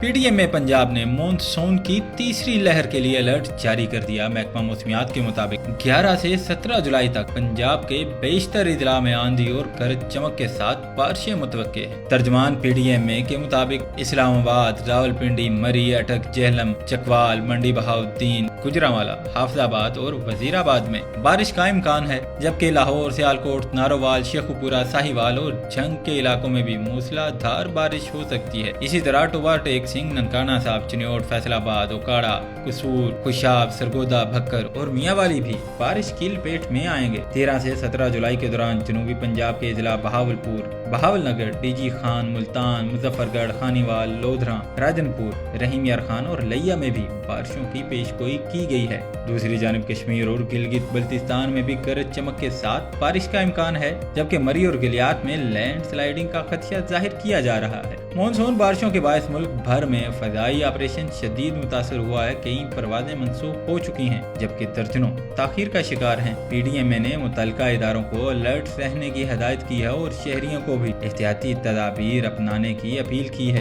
P D M میں پنجاب نے monsoon کی تیسری لہر کے لیے الرٹ جاری کر دیا۔ محکمہ موسمیات کے مطابق 11 سے 17 جولائی تک پنجاب کے بیشتر اضلاع میں آندھی اور گرج چمک کے ساتھ بارشیں متوقع ہیں۔ ترجمان پی ڈی ایم کے مطابق اسلام آباد، راولپنڈی، مری، اٹک، جہلم، چکوال، منڈی بہاؤالدین، گوجرانوالہ، حافظ آباد اور وزیر آباد میں بارش کا امکان ہے، جبکہ لاہور، سیالکوٹ، نارووال، شیخوپورہ، ساہیوال اور جھنگ کے علاقوں میں بھی موسلا دھار بارش ہو سکتی ہے۔ اسی طرح ٹوبا ٹیک سنگھ، ننکانہ صاحب، چنیوٹ، فیصل آباد، اوکاڑا، قصور، خوشاب، سرگودا، بھکر اور میاں والی بھی بارش کی لپیٹ میں آئیں گے۔ 13 سے 17 جولائی کے دوران جنوبی پنجاب کے اضلاع بہاولپور، بہاول نگر، ڈی جی خان، ملتان، مظفر گڑھ، خانیوال، لودھراں، راجن پور، رحیم یار خان اور لیا میں بھی بارشوں کی پیش گوئی کی گئی ہے۔ دوسری جانب کشمیر اور گلگت بلتستان میں بھی گرج چمک کے ساتھ بارش کا امکان ہے، جبکہ مری اور گلیات میں لینڈ سلائیڈنگ کا خدشہ ظاہر کیا جا رہا ہے۔ مونسون بارشوں کے باعث ملک بھر میں فضائی آپریشن شدید متاثر ہوا ہے۔ کئی پروازیں منسوخ ہو چکی ہیں، جبکہ درجنوں تاخیر کا شکار ہیں۔ پی ڈی ایم نے متعلقہ اداروں کو الرٹ رہنے کی ہدایت کی ہے اور شہریوں کو بھی احتیاطی تدابیر اپنانے کی اپیل کی ہے۔